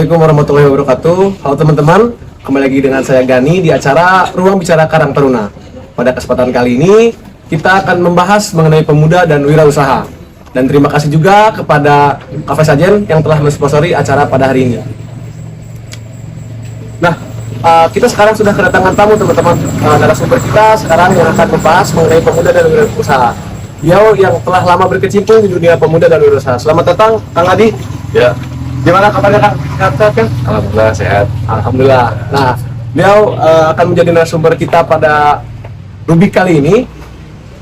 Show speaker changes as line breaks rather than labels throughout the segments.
Assalamualaikum warahmatullahi wabarakatuh. Halo teman-teman, kembali lagi dengan saya Gani di acara Ruang Bicara Karang Taruna. Pada kesempatan kali ini, kita akan membahas mengenai pemuda dan wirausaha. Dan terima kasih juga kepada Cafe Sajen yang telah mensponsori acara pada hari ini. Nah, kita sekarang sudah kedatangan tamu teman-teman, narasumber kita sekarang yang akan membahas mengenai pemuda dan wirausaha. Beliau yang telah lama berkecimpung di dunia pemuda dan wirausaha. Selamat datang, Kang Adi.
Ya,
Gimana kabarnya, Kang? Sehat kan?
alhamdulillah sehat.
Alhamdulillah. Nah, beliau akan menjadi narasumber kita pada Rubik kali ini.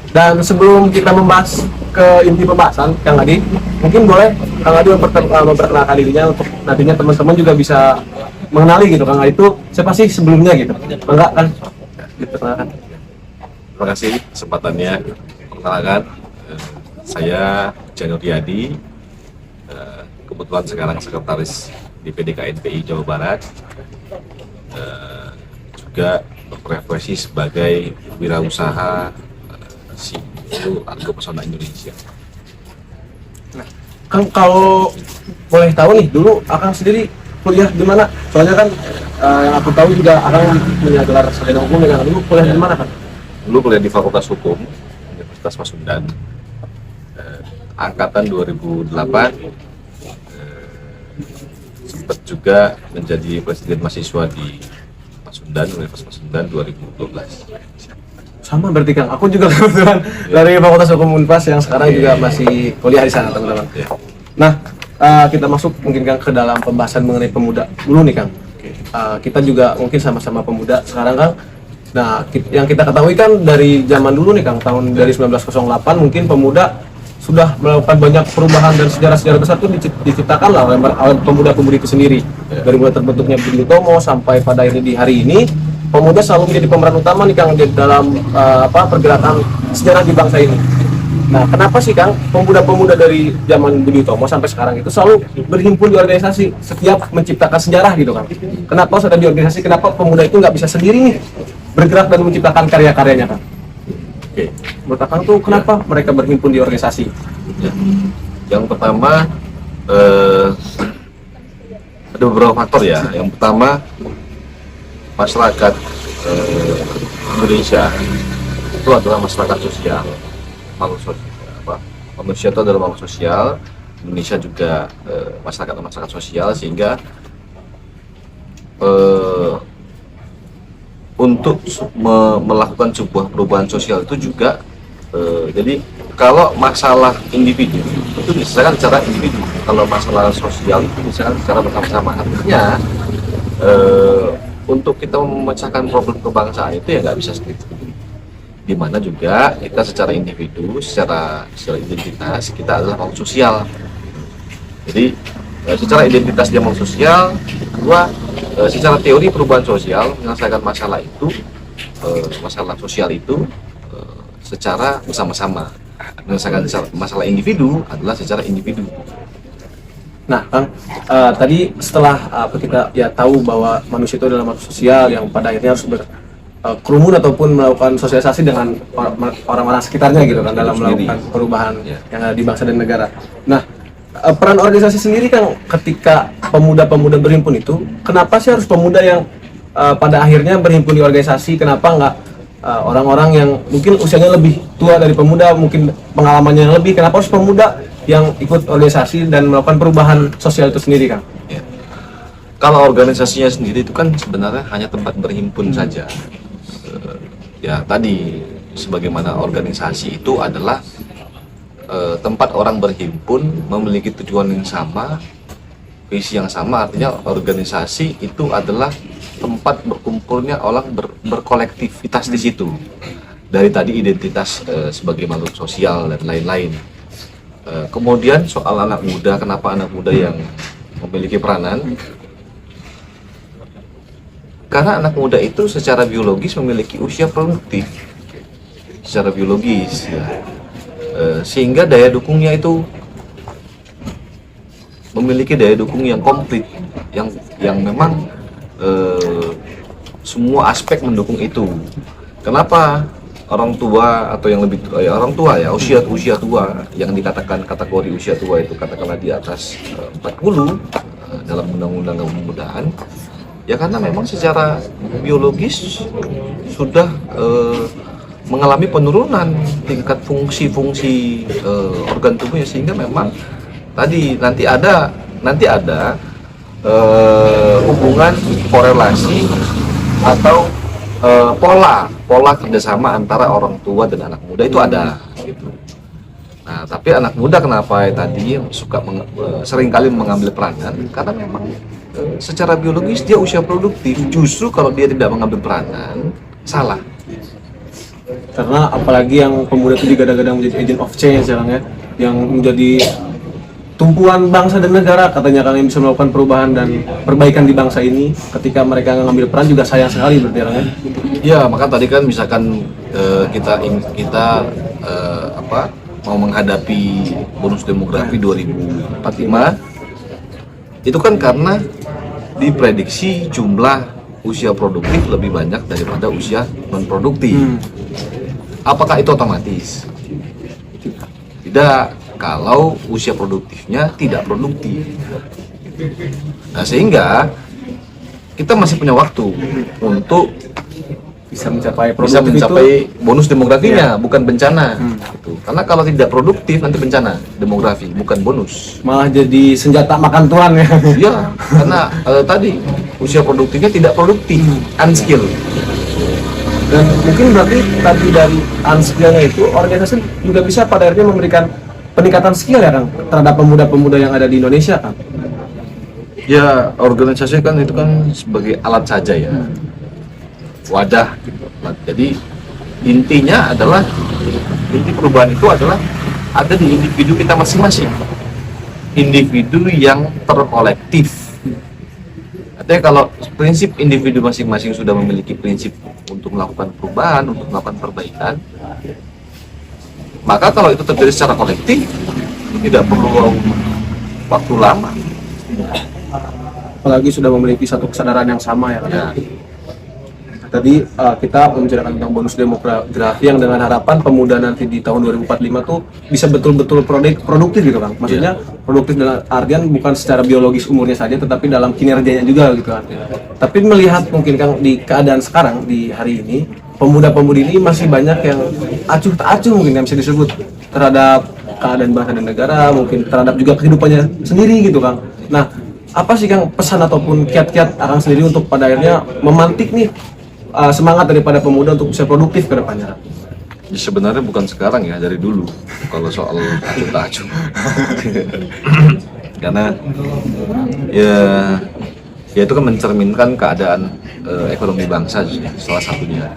Dan sebelum kita membahas ke inti pembahasan, Kang Adi, mungkin boleh Kang Adi memperkenalkan dirinya untuk nantinya teman-teman juga bisa mengenali gitu, Kang Adi itu siapa sih sebelumnya gitu. Enggak kan? Diperkenalkan.
Terima kasih kesempatannya. Perkenalkan, saya Janur Riyadi. Kebetulan sekarang sekretaris di PDKNPI Jawa Barat. Juga berprofesi sebagai wirausaha CEO Argo Pesona Indonesia.
Nah, Kang, kalau boleh tahu nih, dulu Akang sendiri kuliah di mana? Soalnya kan yang aku tahu juga Akang punya gelar sarjana hukum ya, Kang. Dulu kuliah di mana, Kang?
Dulu kuliah di Fakultas Hukum Universitas Pasundan, angkatan 2008. Sempat juga menjadi presiden mahasiswa di Pasundan, Universitas Pasundan 2012.
Sama berarti, Kang. Aku juga kebetulan dari Fakultas Hukum Unpas yang sekarang juga masih kuliah di sana, teman-teman.
Ya.
Nah, kita masuk mungkin, Kang, ke dalam pembahasan mengenai pemuda dulu nih, Kang. Kita juga mungkin sama-sama pemuda sekarang, Kang. Nah, yang kita ketahui kan dari zaman dulu nih, Kang, tahun dari 1908 mungkin pemuda sudah melakukan banyak perubahan dan sejarah-sejarah besar itu diciptakan lah oleh pemuda-pemudi itu sendiri. Dari mulai terbentuknya Budi Utomo sampai pada akhirnya di hari ini, pemuda selalu menjadi pemeran utama nih, Kang, di dalam pergerakan sejarah di bangsa ini. Nah, kenapa sih, Kang, pemuda-pemuda dari zaman Budi Utomo sampai sekarang itu selalu berhimpun di organisasi setiap menciptakan sejarah gitu, Kang? Kenapa harus ada di organisasi? Kenapa pemuda itu nggak bisa sendiri nih bergerak dan menciptakan karya-karyanya, Kang?
Oke.
Menurut Akang tuh kenapa mereka berhimpun di organisasi?
Ya. Yang pertama, ada beberapa faktor ya. Yang pertama, masyarakat Indonesia itu adalah masyarakat sosial. Manusia itu adalah makhluk sosial. Indonesia juga masyarakat sosial, sehingga untuk melakukan sebuah perubahan sosial itu juga jadi kalau masalah individu itu diselesaikan secara individu, kalau masalah sosial itu diselesaikan secara bersama-sama. Artinya untuk kita memecahkan problem kebangsaan itu ya nggak bisa sendiri, dimana juga kita secara individu, secara identitas kita adalah makhluk sosial. Jadi secara identitas dia makhluk sosial. Kedua, secara teori perubahan sosial menyelesaikan masalah itu, masalah sosial itu secara bersama-sama. Menyelesaikan masalah individu adalah secara individu.
Nah, Kang, tadi setelah kita ya tahu bahwa manusia itu adalah makhluk sosial yang pada akhirnya harus berkerumun ataupun melakukan sosialisasi dengan orang-orang sekitarnya gitu kan dalam melakukan perubahan yang ada di bangsa dan negara. Nah, peran organisasi sendiri, Kang, ketika pemuda-pemuda berhimpun itu, kenapa sih harus pemuda yang pada akhirnya berhimpun di organisasi? Kenapa nggak orang-orang yang mungkin usianya lebih tua dari pemuda, mungkin pengalamannya yang lebih? Kenapa harus pemuda yang ikut organisasi dan melakukan perubahan sosial itu sendiri, Kang?
Ya. Kalau organisasinya sendiri itu kan sebenarnya hanya tempat berhimpun saja. Ya tadi, sebagaimana organisasi itu adalah tempat orang berhimpun memiliki tujuan yang sama, visi yang sama. Artinya organisasi itu adalah tempat berkumpulnya orang berkolektivitas di situ. Dari tadi identitas sebagai makhluk sosial dan lain-lain. Kemudian soal anak muda, kenapa anak muda yang memiliki peranan? Karena anak muda itu secara biologis memiliki usia produktif, secara biologis ya. Sehingga daya dukungnya itu memiliki daya dukung yang komplit, yang memang semua aspek mendukung itu. Kenapa orang tua atau yang lebih orang tua ya, usia tua yang dikatakan kategori usia tua itu katakanlah di atas 40 dalam undang-undang kemudahan, ya karena memang secara biologis sudah mengalami penurunan tingkat fungsi-fungsi organ tubuhnya, sehingga memang tadi nanti ada hubungan korelasi atau pola kerjasama antara orang tua dan anak muda itu ada gitu. Nah, tapi anak muda kenapa tadi suka seringkali mengambil peranan, karena memang secara biologis dia usia produktif. Justru kalau dia tidak mengambil peranan, salah.
Karena apalagi yang pemuda itu digadang-gadang menjadi agent of change sekarang ya, yang menjadi tumpuan bangsa dan negara, katanya kan yang bisa melakukan perubahan dan perbaikan di bangsa ini. Ketika mereka ngambil peran juga sayang sekali berarti ya.
Ya, maka tadi kan misalkan kita mau menghadapi bonus demografi 2045, itu kan karena diprediksi jumlah usia produktif lebih banyak daripada usia non produktif. Apakah itu otomatis? Tidak, kalau usia produktifnya tidak produktif. Nah, sehingga kita masih punya waktu untuk
Bisa mencapai
bonus demografinya, bukan bencana. Gitu. Karena kalau tidak produktif nanti bencana demografi, bukan bonus.
malah jadi senjata makan tuan ya.
Ya, karena tadi usia produktifnya tidak produktif, unskill.
Dan mungkin berarti tadi dari unskillnya itu organisasi juga bisa pada akhirnya memberikan peningkatan skill ya Kang terhadap pemuda-pemuda yang ada di Indonesia kan.
Ya, organisasi kan itu kan sebagai alat saja ya, wadah gitu. Jadi intinya adalah, inti perubahan itu adalah ada di individu kita masing-masing, individu yang terkolektif. Artinya kalau prinsip individu masing-masing sudah memiliki prinsip untuk melakukan perubahan, untuk melakukan perbaikan, maka kalau itu terjadi secara kolektif tidak perlu waktu lama.
Apalagi sudah memiliki satu kesadaran yang sama ya Kang.
Ya.
Tadi kita membicarakan tentang bonus demografi yang dengan harapan pemuda nanti di tahun 2045 tuh bisa betul-betul produktif gitu Kang. Maksudnya produktif dalam artian bukan secara biologis umurnya saja, tetapi dalam kinerjanya juga gitu kan. Tapi melihat mungkin Kang di keadaan sekarang di hari ini, pemuda-pemudi ini masih banyak yang acuh tak acuh mungkin yang bisa disebut terhadap keadaan bangsa dan negara, mungkin terhadap juga kehidupannya sendiri gitu Kang. Nah, apa sih Kang pesan ataupun kiat-kiat Akang sendiri untuk pada akhirnya memantik nih semangat daripada pemuda untuk bisa produktif ke depannya?
Ya, sebenarnya bukan sekarang ya, dari dulu kalau soal acuh tak acuh. Karena ya itu kan mencerminkan keadaan ekonomi bangsa salah satunya.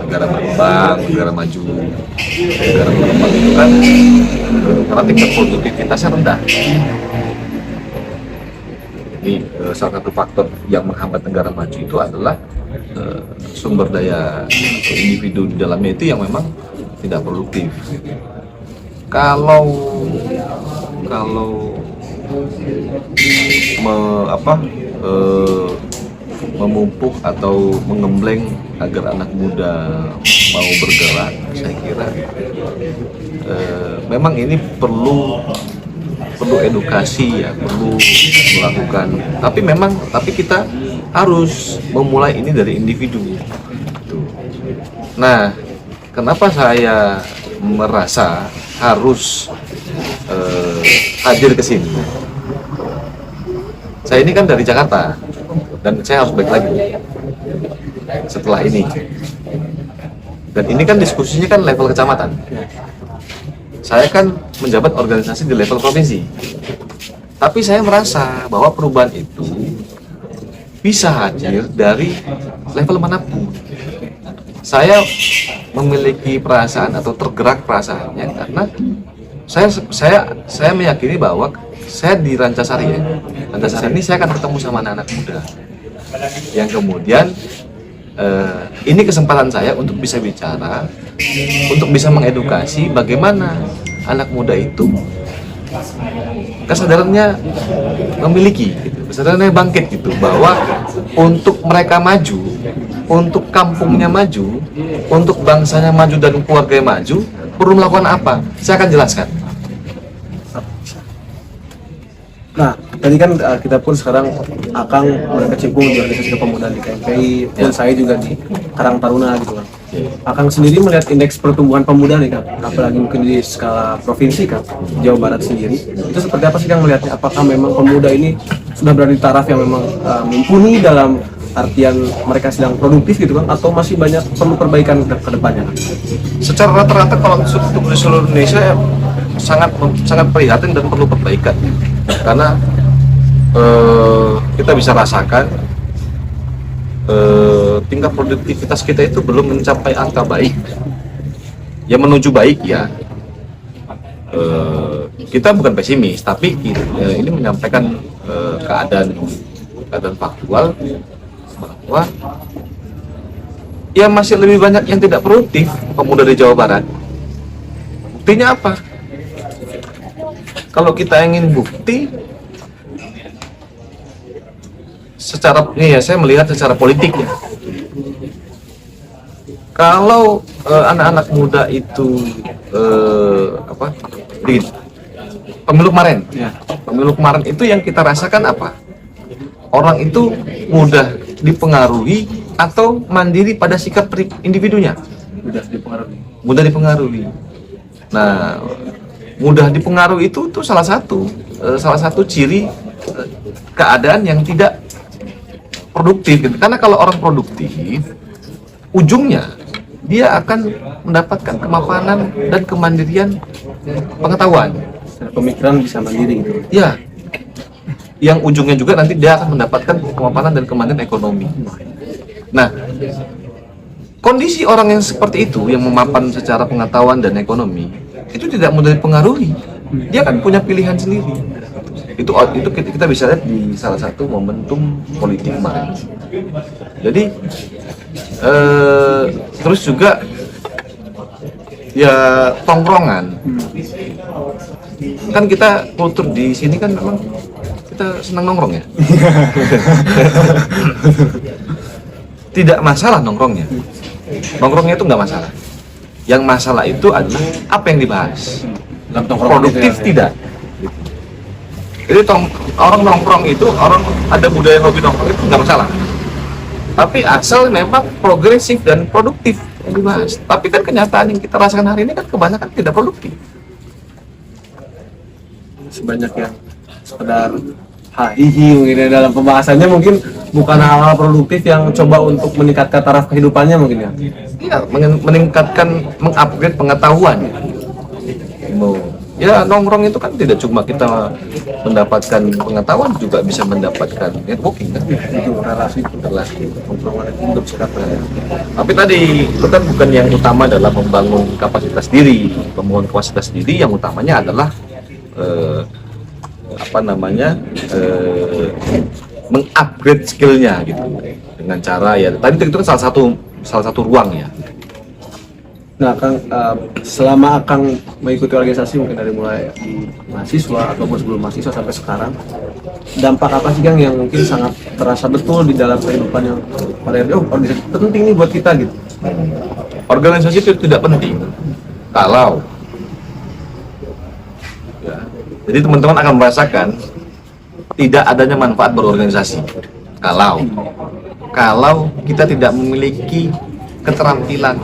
Negara berkembang, negara maju, negara berkembang itu kan karena tingkat produktivitasnya rendah. Jadi salah satu faktor yang menghambat negara maju itu adalah sumber daya individu di dalamnya itu yang memang tidak produktif. Kalau memupuk atau mengembleng agar anak muda mau bergerak, saya kira memang ini perlu edukasi ya, perlu melakukan. Tapi kita harus memulai ini dari individu. Nah, kenapa saya merasa harus hadir ke sini? Saya ini kan dari Jakarta dan saya harus balik lagi setelah ini. Dan ini kan diskusinya kan level kecamatan. Saya kan menjabat organisasi di level provinsi. Tapi saya merasa bahwa perubahan itu bisa hadir dari level manapun. Saya memiliki perasaan atau tergerak perasaannya karena saya meyakini bahwa saya di Rancasari ya. Rancasari ini saya akan ketemu sama anak-anak muda yang kemudian ini kesempatan saya untuk bisa bicara, untuk bisa mengedukasi bagaimana anak muda itu kesadarannya memiliki, gitu, kesadarannya bangkit gitu, bahwa untuk mereka maju, untuk kampungnya maju, untuk bangsanya maju dan keluarganya maju, perlu melakukan apa? Saya akan jelaskan.
Nah, tadi kan kita pun sekarang akan berkecimpung di organisasi kepemudaan di KMPI, dan saya juga di Karang Taruna gitu kan. Akang sendiri melihat indeks pertumbuhan pemuda nih Kang, apalagi mungkin di skala provinsi Kang, Jawa Barat sendiri, itu seperti apa sih Kang melihatnya? Apakah memang pemuda ini sudah berada di taraf yang memang mumpuni dalam artian mereka sedang produktif gitu kan, atau masih banyak perlu perbaikan ke depannya?
Secara rata-rata kalau untuk di seluruh Indonesia ya, sangat prihatin dan perlu perbaikan, karena kita bisa rasakan tingkat produktivitas kita itu belum mencapai angka baik, ya menuju baik ya. Kita bukan pesimis, tapi ini menyampaikan keadaan faktual bahwa ya masih lebih banyak yang tidak produktif pemuda di Jawa Barat. Buktinya apa? Kalau kita ingin bukti secara ini ya, saya melihat secara politik ya. Kalau anak-anak muda itu di pemilu kemarin, pemilu kemarin itu yang kita rasakan apa? Orang itu mudah dipengaruhi atau mandiri pada sikap individunya. Mudah dipengaruhi. Nah, mudah dipengaruhi itu salah satu ciri keadaan yang tidak produktif gitu. Karena kalau orang produktif, ujungnya dia akan mendapatkan kemapanan dan kemandirian pengetahuan.
Pemikiran bisa mandiri gitu.
Ya, yang ujungnya juga nanti dia akan mendapatkan kemapanan dan kemandirian ekonomi. Nah, kondisi orang yang seperti itu, yang memapan secara pengetahuan dan ekonomi, itu tidak mudah dipengaruhi. Dia kan punya pilihan sendiri. Itu kita bisa lihat di salah satu momentum politik kemarin. Jadi terus juga ya tongkrongan. Kan kita kultur di sini kan memang kita senang nongkrong ya. Tidak masalah nongkrongnya. Nongkrongnya itu nggak masalah. Yang masalah itu adalah apa yang dibahas. Produktif tidak. Jadi orang nongkrong itu, orang ada budaya hobi nongkrong itu nggak masalah. Tapi asal memang progresif dan produktif yang dibahas. Tapi kan kenyataan yang kita rasakan hari ini kan kebanyakan tidak produktif.
Sebanyak yang sekedar hahihi mungkin ya, dalam pembahasannya mungkin bukan hal-hal produktif yang coba untuk meningkatkan taraf kehidupannya mungkin ya.
Iya, meningkatkan, mengupgrade pengetahuan. Ya nongkrong itu kan tidak cuma kita mendapatkan pengetahuan, juga bisa mendapatkan networking kan.
Itu relasi
Nongkrongan itu untuk sekarang. Tapi tadi itu kan bukan yang utama adalah membangun kapasitas diri, membangun kapasitas diri. Yang utamanya adalah mengupgrade skillnya gitu, dengan cara ya tadi itu kan salah satu ruang ya.
Nah, Kang, selama Kang mengikuti organisasi mungkin dari mulai mahasiswa ataupun sebelum mahasiswa sampai sekarang, dampak apa sih Kang yang mungkin sangat terasa betul di dalam kehidupan yang pada akhirnya organisasi penting nih buat kita gitu?
Organisasi itu tidak penting kalau ya, jadi teman-teman akan merasakan tidak adanya manfaat berorganisasi kalau kita tidak memiliki keterampilan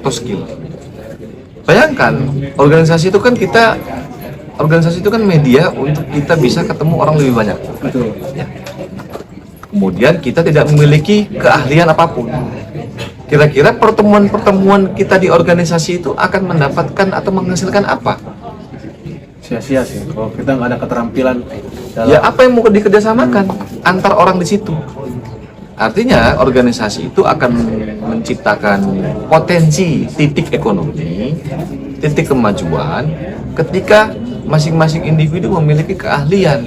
atau skill. Bayangkan, organisasi itu kan media untuk kita bisa ketemu orang lebih banyak.
Betul.
Ya. Kemudian kita tidak memiliki keahlian apapun. Kira-kira pertemuan-pertemuan kita di organisasi itu akan mendapatkan atau menghasilkan apa?
Sia-sia sih kalau kita nggak ada keterampilan dalam...
Ya apa yang mau dikerjasamakan antar orang di situ? Artinya organisasi itu akan menciptakan potensi titik ekonomi, titik kemajuan ketika masing-masing individu memiliki keahlian,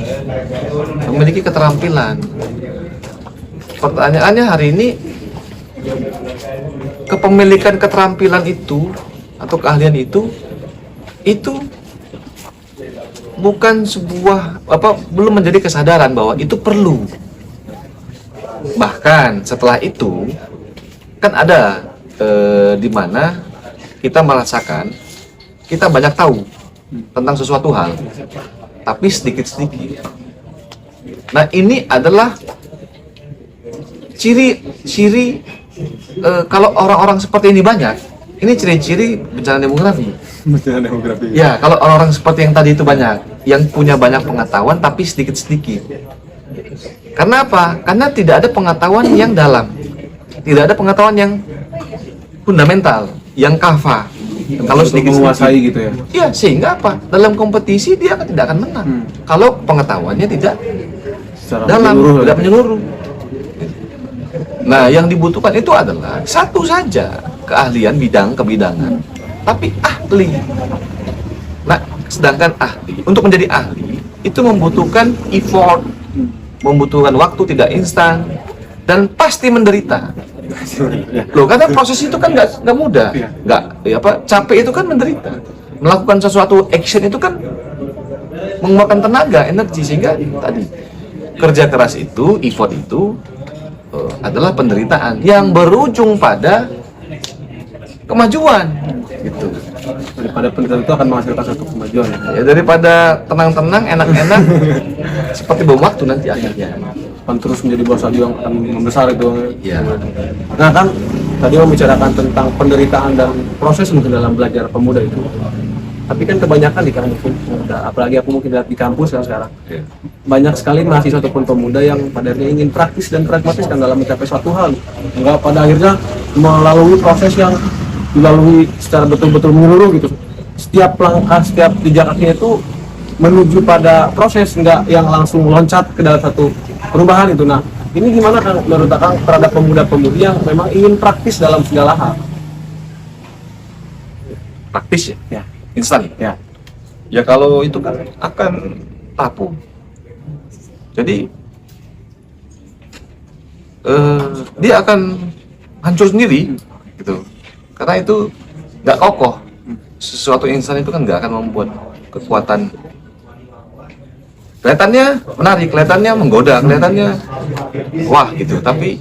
memiliki keterampilan. Pertanyaannya hari ini, kepemilikan keterampilan itu atau keahlian itu bukan belum menjadi kesadaran bahwa itu perlu. Bahkan setelah itu kan ada di mana kita merasakan kita banyak tahu tentang sesuatu hal, tapi sedikit-sedikit Nah, ini adalah ciri-ciri kalau orang-orang seperti ini banyak, ini ciri-ciri bencana demografi.
Bencana demografi.
Ya, kalau orang-orang seperti yang tadi itu banyak, yang punya banyak pengetahuan tapi sedikit-sedikit. Karena apa? Karena tidak ada pengetahuan yang dalam, tidak ada pengetahuan yang fundamental, yang kafa. Kalau sedikit-sedikit
menguasai gitu ya.
iya, sehingga apa? Dalam kompetisi dia tidak akan menang. Kalau pengetahuannya tidak
Secara
dalam,
menyeluruh,
tidak
ya.
menyeluruh. Nah, yang dibutuhkan itu adalah satu saja keahlian bidang kebidangan, tapi ahli. Nah, sedangkan ahli, untuk menjadi ahli itu membutuhkan effort, membutuhkan waktu tidak instan, dan pasti menderita. Loh, karena proses itu kan nggak mudah, nggak ya apa, capek itu kan menderita. Melakukan sesuatu action itu kan memakan tenaga, energi, sehingga tadi kerja keras itu, effort itu adalah penderitaan yang berujung pada kemajuan, gitu.
Daripada penderitaan itu akan menghasilkan satu kemajuan.
Ya, daripada tenang-tenang, enak-enak, seperti bom waktu nanti akhirnya.
Akan terus menjadi bos yang akan membesar itu.
Ya.
Nah kan tadi membicarakan tentang penderitaan dan proses mungkin dalam belajar pemuda itu. Tapi kan kebanyakan di kampus pemuda, apalagi aku mungkin lihat di kampus kan sekarang,
Ya.
banyak sekali mahasiswa ataupun pemuda yang pada akhirnya ingin praktis dan pragmatis kan dalam mencapai suatu hal. Enggak, pada akhirnya melalui proses yang dilalui secara betul-betul menyeluruh gitu. Setiap langkah, setiap jejak kakinya itu menuju pada proses, enggak yang langsung loncat ke dalam satu perubahan itu. Nah, ini gimana Kang menurut Kang terhadap pemuda-pemudi yang memang ingin praktis dalam segala hal?
Praktis ya?
Ya,
Instan
ya.
ya, kalau itu kan akan rapuh. Jadi dia akan hancur sendiri gitu, karena itu nggak kokoh. Sesuatu instan itu kan nggak akan membuat kekuatan. Kelihatannya menarik, kelihatannya menggoda, kelihatannya wah gitu, tapi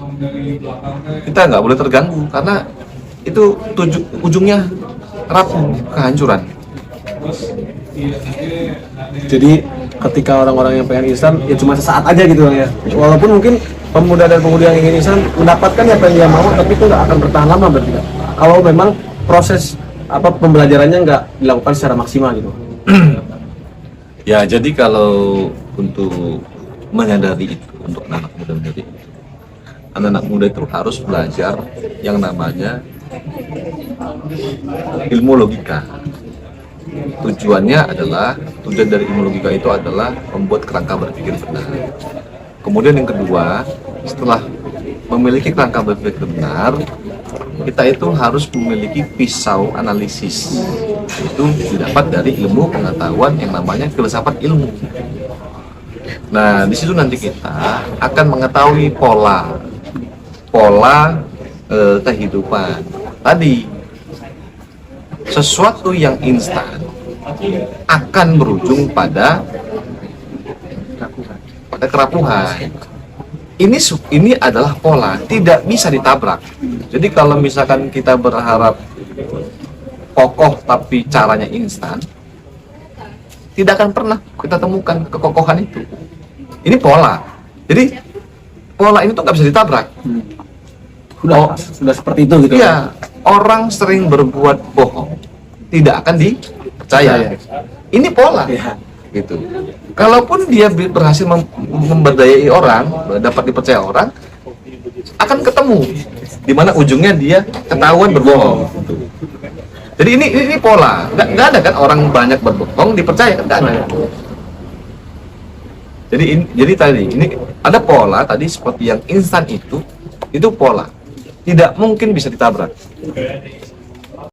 kita nggak boleh terganggu karena itu ujungnya rapuh, kehancuran.
Jadi ketika orang-orang yang pengen instan ya cuma sesaat aja gitu ya. Walaupun mungkin pemuda dan pemudi yang ingin instan mendapatkan apa yang dia mau, tapi itu nggak akan bertahan lama berarti Kak. Kalau memang proses pembelajarannya nggak dilakukan secara maksimal gitu.
Ya, jadi kalau untuk menyadari itu, untuk anak muda menjadi itu, anak-anak muda itu harus belajar yang namanya ilmu logika. Tujuan dari ilmu logika itu adalah membuat kerangka berpikir benar. Kemudian yang kedua, setelah memiliki kerangka berpikir benar, kita itu harus memiliki pisau analisis. Itu didapat dari ilmu pengetahuan yang namanya filsafat ilmu. Nah, di situ nanti kita akan mengetahui pola kehidupan. Tadi sesuatu yang instan akan berujung pada kerapuhan. Ini adalah pola, tidak bisa ditabrak. Jadi kalau misalkan kita berharap kokoh tapi caranya instan, tidak akan pernah kita temukan kekokohan itu. Ini pola. Jadi pola ini tuh nggak bisa ditabrak.
Sudah seperti itu gitu.
Iya, orang sering berbuat bohong, tidak akan dipercaya. Ini pola, gitu. Kalaupun dia berhasil memberdayai orang, dapat dipercaya orang, akan ketemu di mana ujungnya dia ketahuan berbohong. Jadi ini pola. Nggak ada kan orang banyak berbohong dipercaya, kan nggak ada. Jadi tadi ini ada pola tadi seperti yang instan itu pola. Tidak mungkin bisa ditabrak.